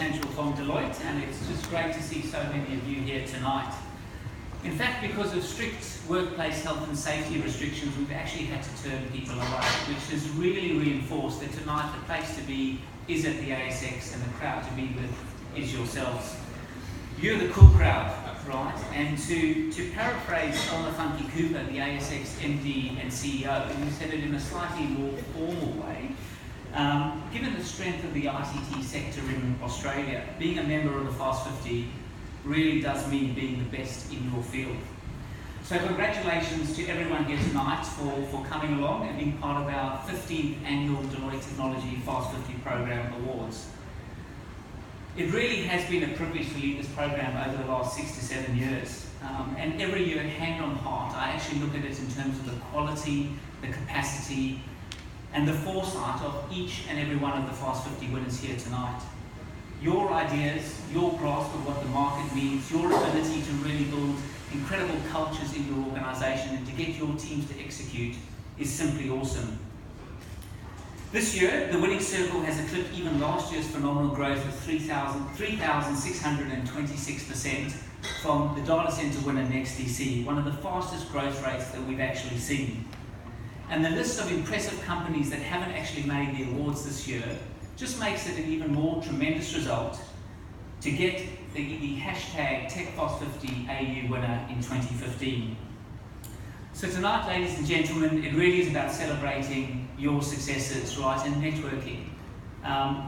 Angel from Deloitte, and it's just great to see so many of you here tonight. In fact, because of strict workplace health and safety restrictions, we've actually had to turn people away, which has really reinforced that tonight the place to be is at the ASX and the crowd to be with is yourselves. You're the cool crowd, right? And to paraphrase Elmer Funky Cooper, the ASX MD and CEO, who said it in a slightly more formal way, given the strength of the ICT sector in Australia, being a member of the Fast 50 really does mean being the best in your field. So congratulations to everyone here tonight for coming along and being part of our 15th annual Deloitte Technologyy Fast 50 Program Awards. It really has been a privilege to lead this program over the last 6 to 7 years. And every year, hand on heart, I actually look at it in terms of the quality, the capacity, and the foresight of each and every one of the Fast 50 winners here tonight. Your ideas, your grasp of what the market means, your ability to really build incredible cultures in your organisation and to get your teams to execute is simply awesome. This year, the winning circle has eclipsed even last year's phenomenal growth of 3,626% from the data centre winner NextDC, one of the fastest growth rates that we've actually seen. And the list of impressive companies that haven't actually made the awards this year just makes it an even more tremendous result to get the hashtag TechFast50AU winner in 2015. So tonight, ladies and gentlemen, it really is about celebrating your successes, right, and networking.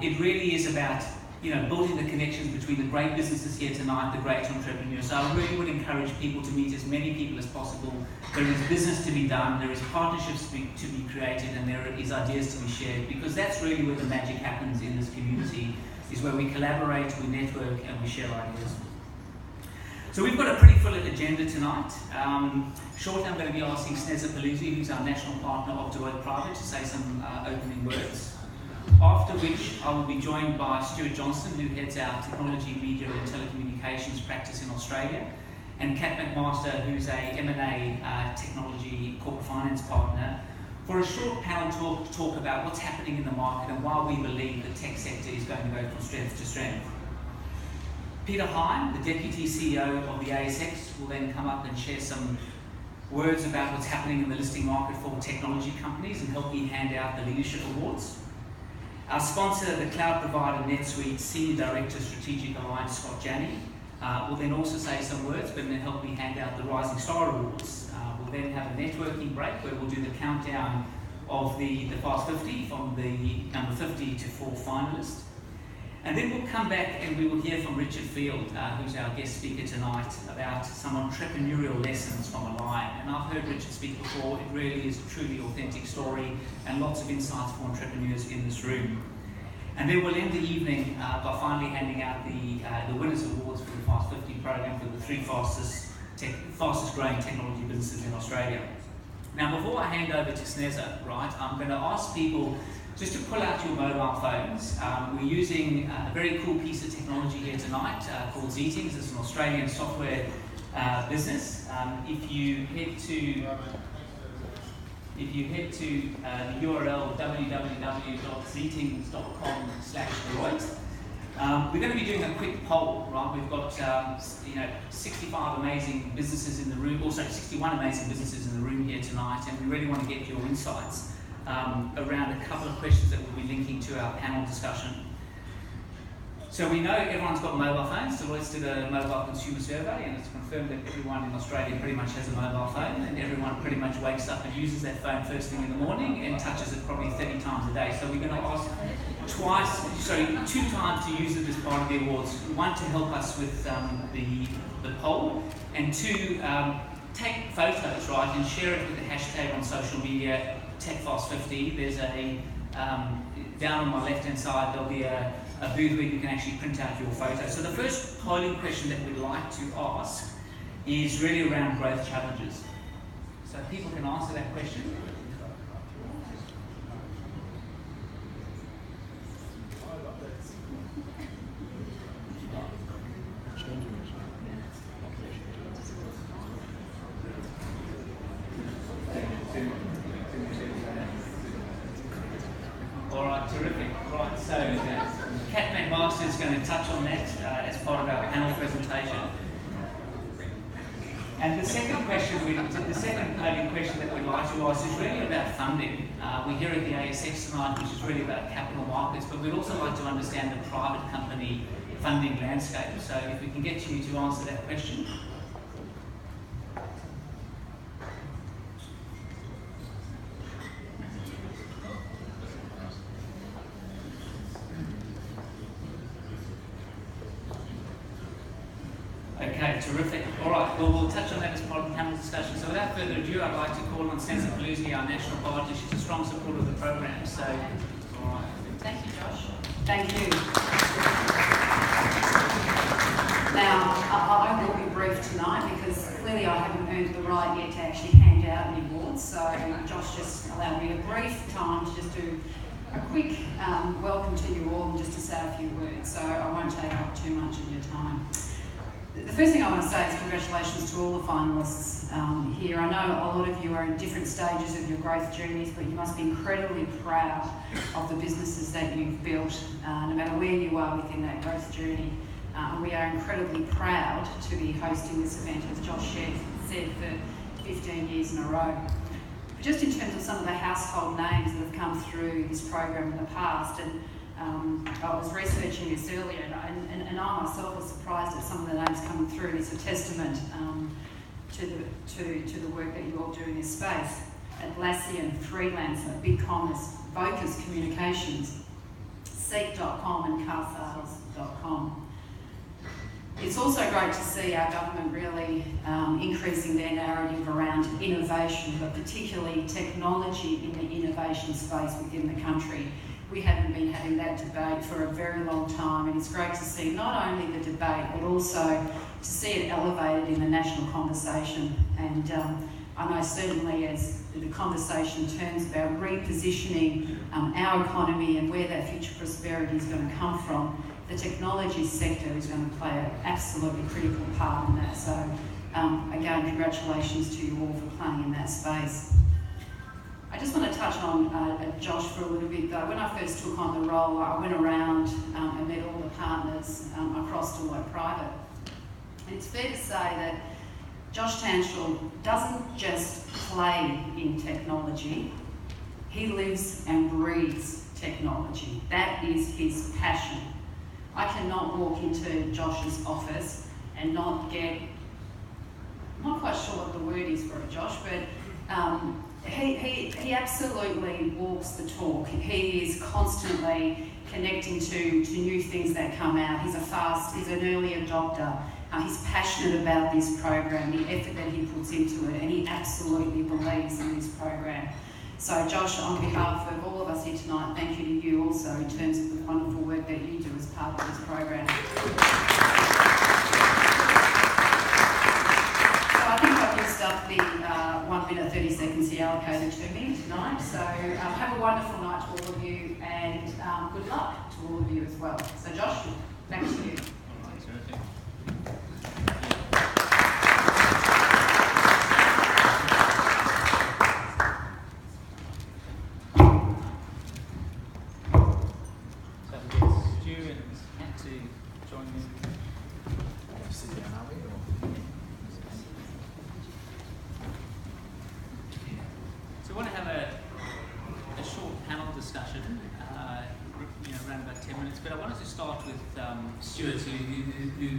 It really is about, building the connections between the great businesses here tonight, the great entrepreneurs. So I really would encourage people to meet as many people as possible. There is business to be done, there is partnerships to be created, and there is ideas to be shared, because that's really where the magic happens in this community, is where we collaborate, we network, and we share ideas. So we've got a pretty full agenda tonight. Shortly I'm going to be asking Snezza Paluzzi, who's our national partner of Deloitte Private, to say some opening words. After which I will be joined by Stuart Johnston, who heads our Technology, Media and Telecommunications practice in Australia, and Kat McMaster, who's a M&A technology corporate finance partner, for a short panel to talk about what's happening in the market and why we believe the tech sector is going to go from strength to strength. Peter Hine, the Deputy CEO of the ASX, will then come up and share some words about what's happening in the listing market for technology companies and help me hand out the leadership awards. Our sponsor, the cloud provider NetSuite Senior Director Strategic Alliance, Scott Janney, will then also say some words, but then help me hand out the Rising Star Awards. We'll then have a networking break where we'll do the countdown of the Fast 50 from the number 50 to 4 finalists. And then we'll come back and we will hear from Richard Field, who's our guest speaker tonight, about some entrepreneurial lessons from a lion. And I've heard Richard speak before. It really is a truly authentic story and lots of insights for entrepreneurs in this room. And then we'll end the evening by finally handing out the Winners Awards for the Fast 50 program for the 3 fastest growing technology businesses in Australia. Now, before I hand over to Snezza, right, I'm going to ask people just to pull out your mobile phones. We're using a very cool piece of technology here tonight called Zeetings. It's an Australian software business. If you head to the URL www.zeetings.com/Deloitte, we're going to be doing a quick poll, right? We've got 65 amazing businesses in the room, also 61 amazing businesses in the room here tonight, and we really want to get your insights around a couple of questions that we'll be linking to our panel discussion. So we know everyone's got mobile phones. Deloitte's did a mobile consumer survey, and it's confirmed that everyone in Australia pretty much has a mobile phone, and everyone pretty much wakes up and uses that phone first thing in the morning and touches it probably 30 times a day. So we're going to ask 2 times to use it as part of the awards. 1 to help us with the poll, and 2, take photos, right, and share it with the hashtag on social media, TechFast50. There's down on my left-hand side, there'll be a booth where you can actually print out your photo. So the first polling question that we'd like to ask is really around growth challenges. So people can answer that question. touch on that as part of our panel presentation. And the second question, the second maybe question that we'd like to ask is really about funding. We're here at the ASX tonight, which is really about capital markets, but we'd also like to understand the private company funding landscape. So if we can get you to answer that question. Okay, terrific. All right, well, we'll touch on that as part of the panel discussion. So without further ado, I'd like to call on Sansa Paluzzi, our national partner. She's a strong supporter of the program. So, all right. Thank you, Josh. Thank you. Now, I will be brief tonight because clearly I haven't earned the right yet to actually hand out any awards. So Josh just allowed me a brief time to just do a quick welcome to you all and just to say a few words. So I won't take up too much of your time. The first thing I want to say is congratulations to all the finalists here. I know a lot of you are in different stages of your growth journeys, but you must be incredibly proud of the businesses that you've built, no matter where you are within that growth journey. We are incredibly proud to be hosting this event, as Josh said, for 15 years in a row. But just in terms of some of the household names that have come through this program in the past, and I was researching this earlier, and I myself was surprised at some of the names coming through, and it's a testament to the work that you all do in this space. Atlassian, Freelancer, BigCommerce, Vocus Communications, Seek.com and Carsales.com. It's also great to see our government really increasing their narrative around innovation, but particularly technology in the innovation space within the country. We haven't been having that debate for a very long time, and it's great to see not only the debate, but also to see it elevated in the national conversation. And I know certainly as the conversation turns about repositioning our economy and where that future prosperity is going to come from, the technology sector is going to play an absolutely critical part in that. So again, congratulations to you all for playing in that space. I just want to touch on Josh for a little bit though. When I first took on the role, I went around and met all the partners across Deloitte Private. And it's fair to say that Josh Tanshall doesn't just play in technology, he lives and breathes technology. That is his passion. I cannot walk into Josh's office and not get, I'm not quite sure what the word is for it, Josh, but he absolutely walks the talk. He is constantly connecting to new things that come out. He's an early adopter. He's passionate about this program, the effort that he puts into it, and he absolutely believes in this program. So Josh, on behalf of all of us here tonight, thank you to you also in terms of the wonderful work that you do as part of this program. I think I've used up the 1 minute 30 seconds he allocated to me tonight. So have a wonderful night to all of you, and good luck to all of you as well. So Josh, back to you.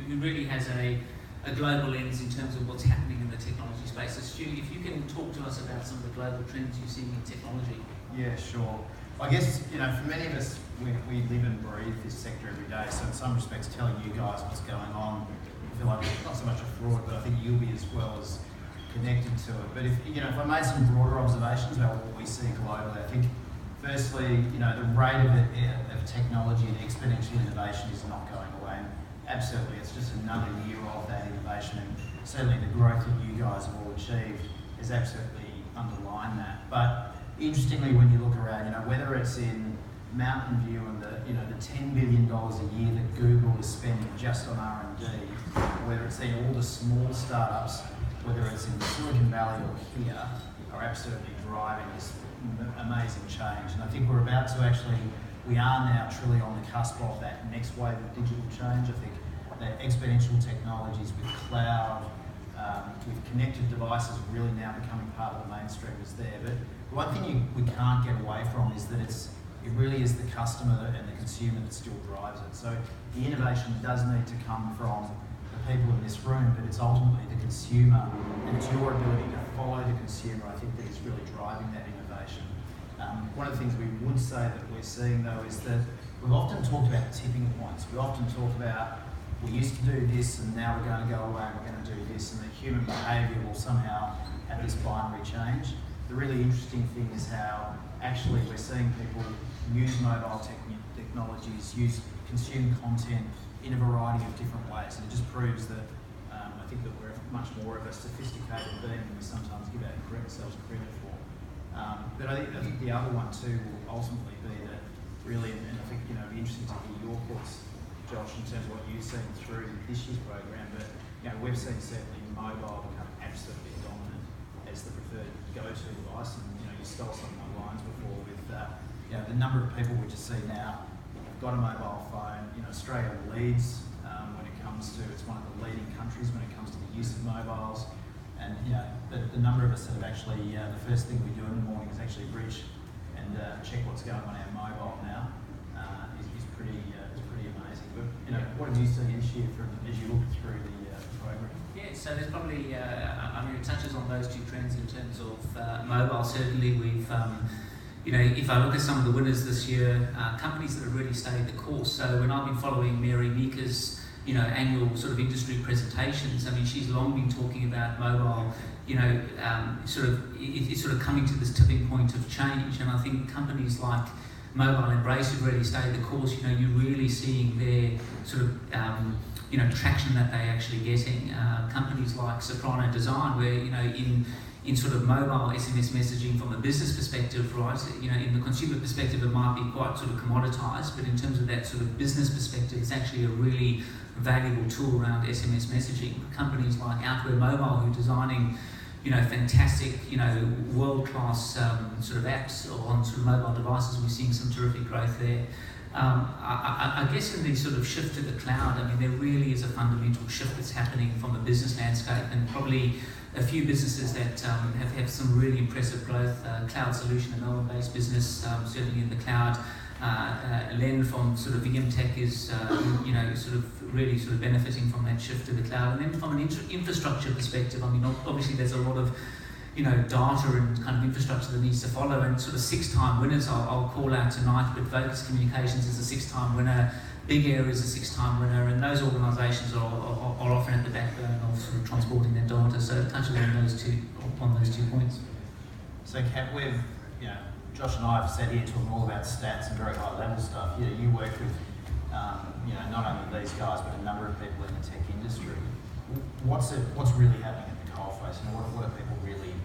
Who really has a global lens in terms of what's happening in the technology space. So Stu, if you can talk to us about some of the global trends you see in technology. Yeah, sure. I guess, for many of us, we live and breathe this sector every day, so in some respects telling you guys what's going on, I feel like it's not so much a fraud, but I think you'll be as well as connected to it. But if I made some broader observations about what we see globally, I think firstly, the rate of technology and exponential innovation is not going away. And absolutely, it's just another year of that innovation, and certainly the growth that you guys have all achieved has absolutely underlined that. But interestingly, when you look around, whether it's in Mountain View and the $10 billion a year that Google is spending just on R&D, whether it's in all the small startups, whether it's in Silicon Valley or here, are absolutely driving this amazing change. And I think we're about to actually we are now truly on the cusp of that next wave of digital change. I think that exponential technologies with cloud, with connected devices really now becoming part of the mainstream is there. But the one thing we can't get away from is that it really is the customer and the consumer that still drives it. So the innovation does need to come from the people in this room, but it's ultimately the consumer, and it's your ability to follow the consumer, I think, that is really driving that innovation. One of the things we would say that we're seeing though is that we've often talked about tipping points. We often talk about we used to do this and now we're going to go away and we're going to do this, and that human behaviour will somehow have this binary change. The really interesting thing is how actually we're seeing people use mobile technologies, consume content in a variety of different ways, and it just proves that I think that we're much more of a sophisticated being than we sometimes give ourselves credit for. But I think the other one too will ultimately be that really, and I think it'd be interesting to hear your thoughts, Josh, in terms of what you've seen through this year's program. But we've seen certainly mobile become absolutely dominant as the preferred go-to device, and you stole some of my lines before with the number of people we just see now have got a mobile phone. Australia leads when it comes to, it's one of the leading countries when it comes to the use of mobiles, and the number of us that have actually the first thing we do in the morning is actually reach and check what's going on our mobile now is pretty amazing. But what have you seen this year as you look through the program? Yeah, so there's probably, it touches on those two trends in terms of mobile. Certainly we've, if I look at some of the winners this year, companies that have really stayed the course. So when I've been following Mary Meeker's, annual sort of industry presentations, she's long been talking about mobile, it's sort of coming to this tipping point of change. And I think companies like Mobile Embrace have really stayed the course. You're really seeing their sort of, traction that they're actually getting. Companies like Soprano Design, where, in sort of mobile SMS messaging from a business perspective, right, in the consumer perspective, it might be quite sort of commoditized, but in terms of that sort of business perspective, it's actually a really valuable tool around SMS messaging. Companies like Outwear Mobile, who are designing fantastic, world-class sort of apps on sort of mobile devices. We're seeing some terrific growth there. I guess in the sort of shift to the cloud, there really is a fundamental shift that's happening from a business landscape, and probably a few businesses that have had some really impressive growth. Cloud Solution, a Melbourne-based business, certainly in the cloud. Len from sort of VM Tech is, sort of really sort of benefiting from that shift to the cloud. And then from an infrastructure perspective, obviously there's a lot of, data and kind of infrastructure that needs to follow, and sort of 6-time winners I'll call out tonight, but Vocus Communications is a 6-time winner, Big Air is a 6-time winner, and those organisations are often at the backbone of sort of transporting their data, so it touches on those two points. So Kat, Josh and I have sat here talking all about stats and very high level stuff. You work with, not only these guys, but a number of people in the tech industry. What's really happening at the coalface, and what are people really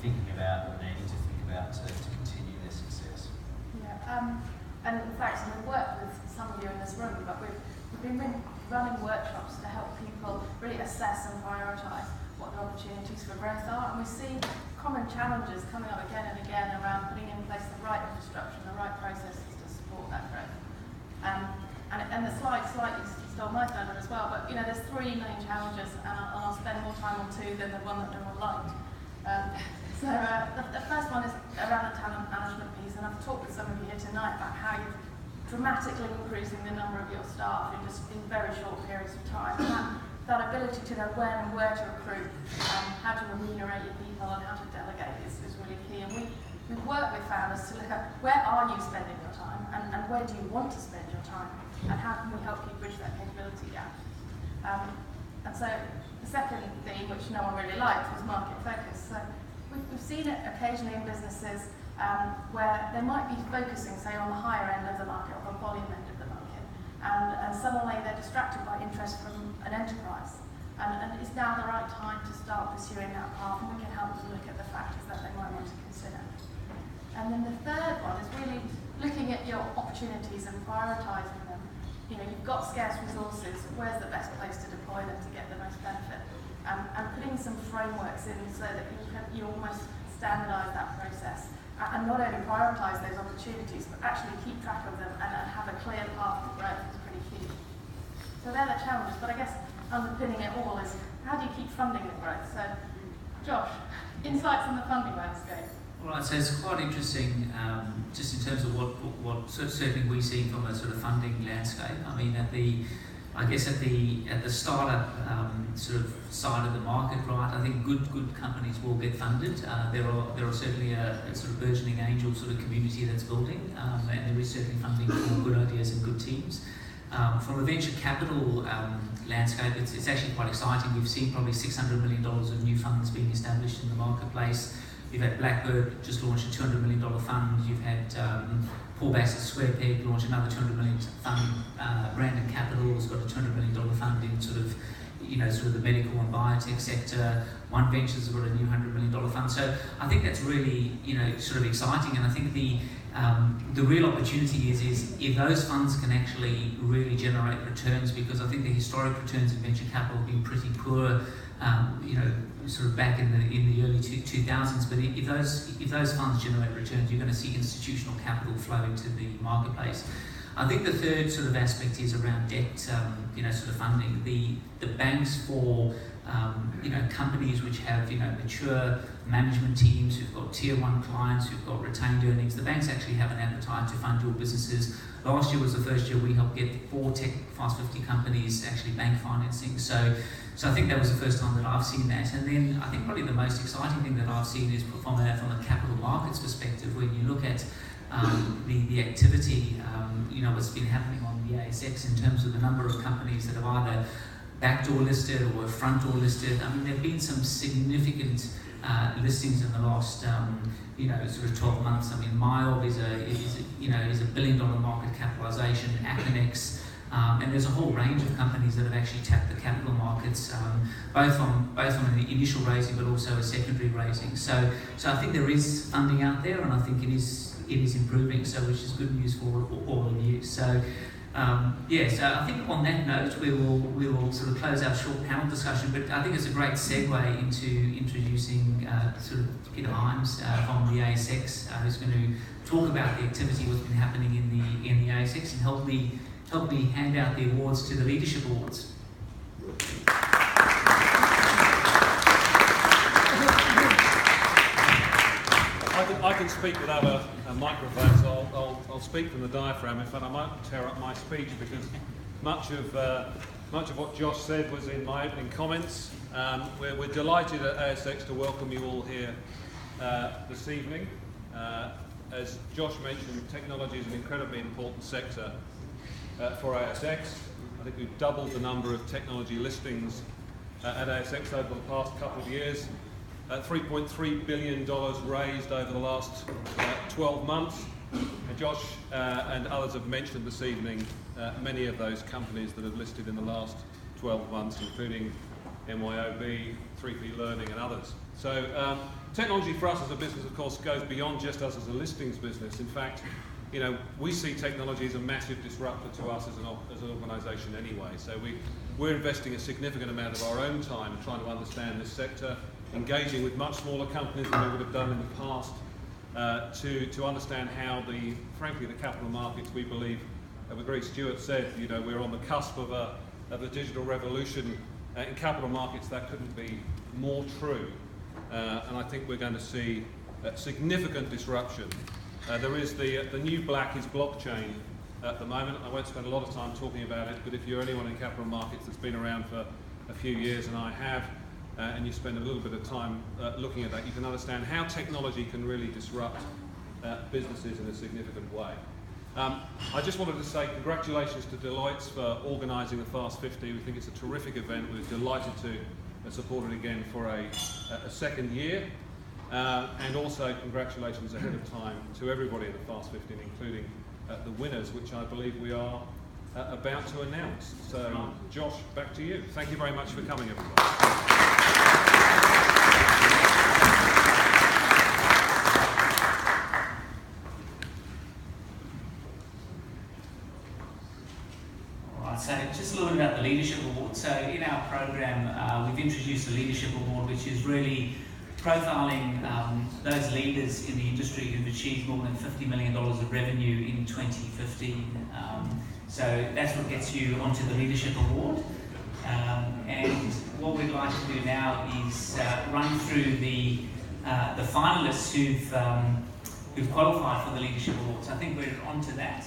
thinking about or needing to think about to continue their success? Yeah, and in fact, we've worked with some of you in this room, but we've been running workshops to help people really assess and prioritise what the opportunities for growth are, and we see common challenges coming up again and again around putting in place the right infrastructure and the right processes to support that growth. And the slide slightly stole my thunder as well, but there's 3 main challenges, and I'll spend more time on 2 than the one that no one liked. So the first one is around the talent management piece, and I've talked with some of you here tonight about how you're dramatically increasing the number of your staff in very short periods of time. And that ability to know when and where to recruit, how to remunerate your people, and how to delegate is really key. And we work with founders to look at where are you spending your time, and where do you want to spend your time, and how can we help you bridge that capability gap. And so the second theme, which no one really liked, was market focus. So we've seen it occasionally in businesses where they might be focusing, say, on the higher end of the market or the volume end of the market, and suddenly they're distracted by interest from an enterprise. And it's now the right time to start pursuing that path, and we can help them look at the factors that they might want to consider. And then the third one is really looking at your opportunities and prioritising them. You've got scarce resources, where's the best place to deploy them to get the most benefit? And putting some frameworks in so that you almost standardise that process and not only prioritise those opportunities, but actually keep track of them and have a clear path to growth is pretty key. So they're the challenges, but I guess underpinning it all is how do you keep funding the growth? So, Josh, insights on the funding landscape. Right, so it's quite interesting, just in terms of what certainly we see from a sort of funding landscape. I mean, at the startup sort of side of the market, right, I think good companies will get funded. There are certainly a sort of burgeoning angel sort of community that's building, and there is certainly funding for good ideas and good teams. From a venture capital landscape, it's actually quite exciting. We've seen probably $600 million of new funds being established in the marketplace. You've had Blackbird just launch a $200 million fund. You've had Paul Bass's SquarePeg launch another $200 million fund. Brandon Capital has got a $200 million fund in sort of the medical and biotech sector. One Ventures has got a new $100 million fund. So I think that's really, sort of exciting. And I think the real opportunity is if those funds can actually really generate returns, because I think the historic returns in venture capital have been pretty poor, sort of back in the early 2000s. But if those funds generate returns, you're going to see institutional capital flow into the marketplace. I think the third sort of aspect is around debt, sort of funding. The banks for companies which have mature management teams, who've got tier 1 clients, who've got retained earnings. The banks actually have an appetite to fund your businesses. Last year was the first year we helped get 4 tech Fast 50 companies actually bank financing. So I think that was the first time that I've seen that. And then I think probably the most exciting thing that I've seen is from a capital markets perspective, when you look at the activity, what's been happening on the ASX in terms of the number of companies that have either backdoor listed or front door listed. I mean, there have been some significant listings in the last, sort of 12 months. I mean, Myob is a $1 billion market capitalisation. Aconex, and there's a whole range of companies that have actually tapped the capital markets, both on an initial raising but also a secondary raising. So I think there is funding out there, and I think it is improving. So which is good news for all of you. So. So I think on that note we will sort of close our short panel discussion, but I think it's a great segue into introducing sort of Peter Himes from the ASX, who's going to talk about the activity what's been happening in the ASX and help me hand out the awards to the Leadership Awards. I can speak without a microphone, so I'll speak from the diaphragm. In fact, I might tear up my speech because much of what Josh said was in my opening comments. We're delighted at ASX to welcome you all here this evening. As Josh mentioned, technology is an incredibly important sector for ASX. I think we've doubled the number of technology listings at ASX over the past couple of years. $3.3 billion raised over the last 12 months. And Josh and others have mentioned this evening many of those companies that have listed in the last 12 months, including MYOB, 3P Learning and others. So technology for us as a business, of course, goes beyond just us as a listings business. In fact, we see technology as a massive disruptor to us as an organisation anyway. So we're investing a significant amount of our own time trying to understand this sector, engaging with much smaller companies than we would have done in the past to understand how frankly the capital markets, we believe, we agree, Stuart said, we're on the cusp of a digital revolution in capital markets. That couldn't be more true, and I think we're going to see significant disruption. There is the new black is blockchain at the moment. I won't spend a lot of time talking about it, but if you're anyone in capital markets that's been around for a few years, and I have, and you spend a little bit of time looking at that, you can understand how technology can really disrupt businesses in a significant way. I just wanted to say congratulations to Deloitte for organising the Fast 50. We think it's a terrific event. We're delighted to support it again for a second year. And also congratulations ahead of time to everybody in the Fast 50, including the winners, which I believe we are about to announce. So, Josh, back to you. Thank you very much for coming, everybody. So just a little bit about the Leadership Award. So in our program, we've introduced the Leadership Award, which is really profiling those leaders in the industry who've achieved more than $50 million of revenue in 2015. So that's what gets you onto the Leadership Award. And what we'd like to do now is run through the finalists who've qualified for the Leadership Awards. I think we're on to that.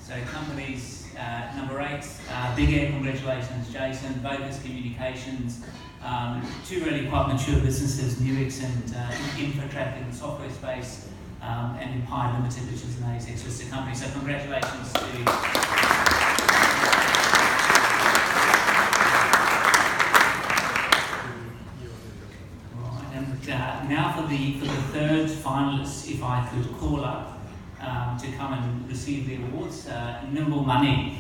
So companies, number 8, Big Air, congratulations, Jason. Vocus Communications, 2 really quite mature businesses, Nuix and Infotrack in the software space, and Empire Limited, which is an ASX listed company. So congratulations to now for the third finalist, if I could call up to come and receive the awards, Nimble Money.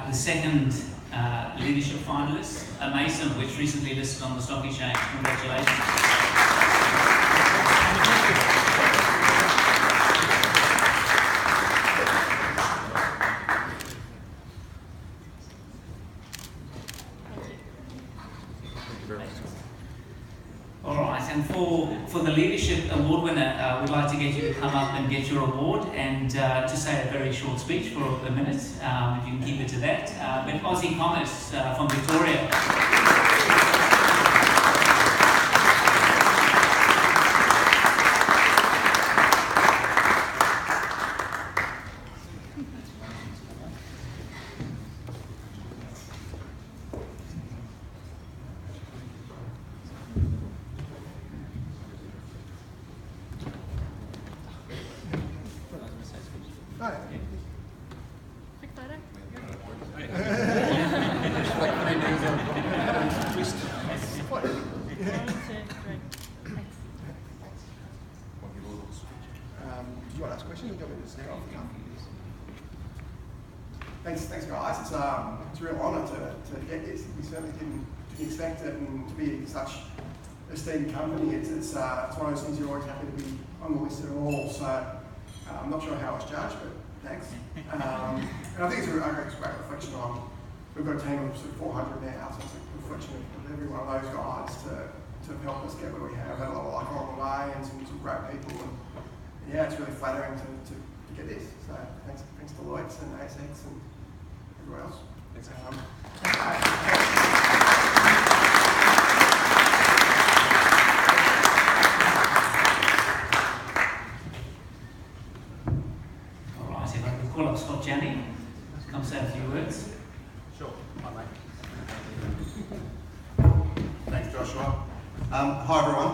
The second leadership finalist, Mason, which recently listed on the stock exchange. Congratulations. All right, and for the Leadership Award winner, we'd like to get you to come up and get your award and to say a very short speech for a minute, if you can keep it to that. But Aussie Commerce from Victoria. Thanks guys. It's a real honour to get this. We certainly didn't expect it, and to be such esteemed company. It's one of those things you're always happy to be on the list at all. So I'm not sure how it's judged, but thanks. And I think it's a great reflection on. We've got a team of sort of 400 now, so it's a reflection of every one of those guys to help us get where we have. Had a lot of luck along the way and some great people. And yeah, it's really flattering to get this. So thanks Deloitte and ASX and everyone else. Thanks. All right, if I could call up Scott Janney, come say a few words. Sure. Hi, mate. Thanks, Joshua. Hi, everyone.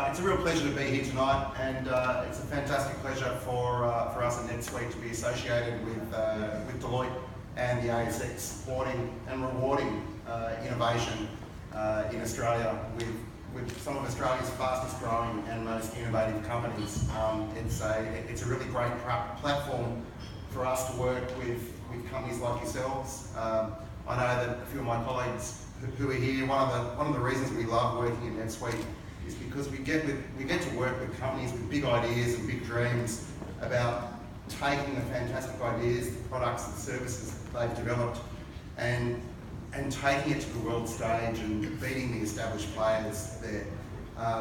It's a real pleasure to be here tonight, and it's a fantastic pleasure for us at NetSuite to be associated with Deloitte and the ASX, supporting and rewarding innovation in Australia with some of Australia's fastest growing and most innovative companies. It's a really great platform for us to work with companies like yourselves. I know that a few of my colleagues who are here, one of the reasons we love working at NetSuite is because we get to work with companies with big ideas and big dreams about taking the fantastic ideas, the products and services that they've developed, and taking it to the world stage and beating the established players there.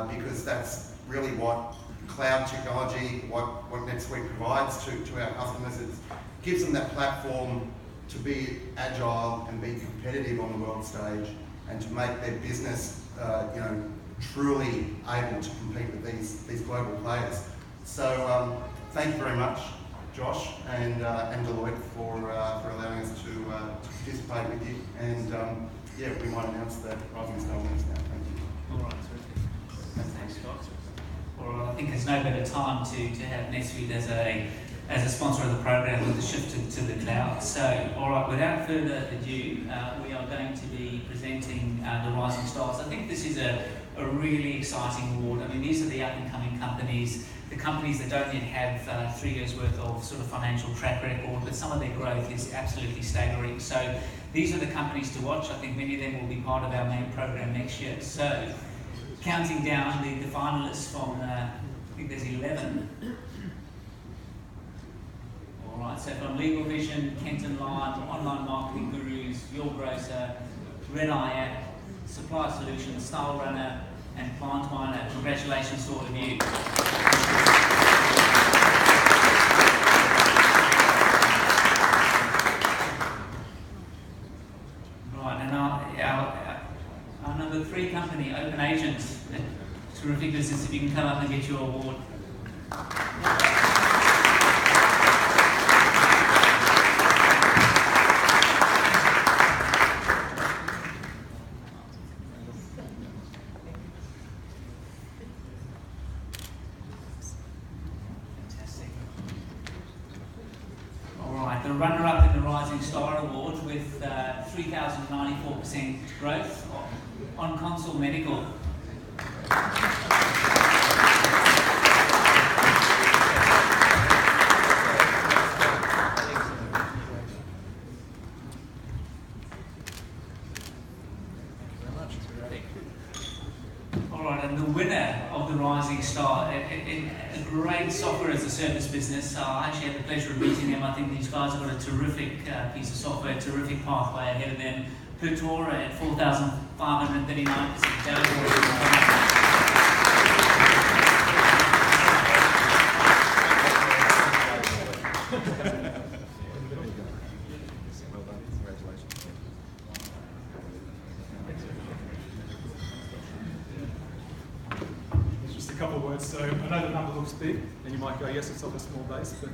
Because that's really what cloud technology, what NetSuite provides to our customers. It gives them that platform to be agile and be competitive on the world stage, and to make their business truly able to compete with these global players. So thank you very much, Josh and Deloitte for allowing us to participate with you. And yeah, we might announce the Rising Star winners now. Thank you. All right, terrific. Thanks, Scott. All right, I think there's no better time to have NetSuite as a as a sponsor of the program with the shift to the cloud. So, all right, without further ado, we are going to be presenting the Rising Stars. I think this is a really exciting award. I mean, these are the up-and-coming companies, the companies that don't yet have 3 years worth of sort of financial track record, but some of their growth is absolutely staggering. So these are the companies to watch. I think many of them will be part of our main program next year. So counting down the finalists from, I think there's 11. All right, so from Legal Vision, Kenton Line, Online Marketing Gurus, Your Grocer, Red Eye App, Supply Solutions, Style Runner, and Plant Miner. Congratulations to all of you. Right, and our number 3 company, Open Agent. Terrific business. If you can come up and get your award. The runner-up in the Rising Star Award with 3,094% growth on Console Medical. Alright, and the winner of the Rising Star, a great software as a service business. I actually had the pleasure of meeting them. I think these guys have got a terrific piece of software, a terrific pathway ahead of them. Pertora at 4,539%. Couple of words. So I know the number looks big, and you might go, yes, it's off a small base, but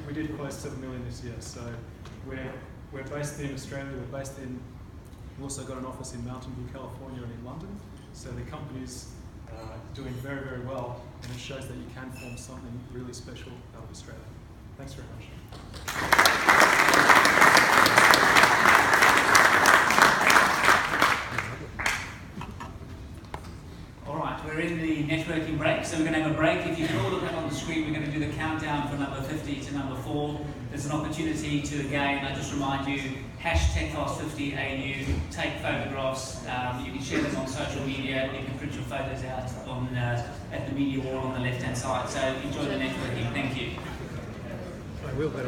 we did close 7 million this year. So we're based in Australia. We've also got an office in Mountain View, California, and in London. So the company's doing very, very well, and it shows that you can form something really special out of Australia. Thanks very much. We're in the networking break, so we're going to have a break. If you can all look up on the screen, we're going to do the countdown from number 50 to number 4. There's an opportunity to, again, I just remind you, #TechFast50AU, take photographs. You can share them on social media. You can print your photos out on at the media wall on the left-hand side. So enjoy the networking. Thank you. I will, but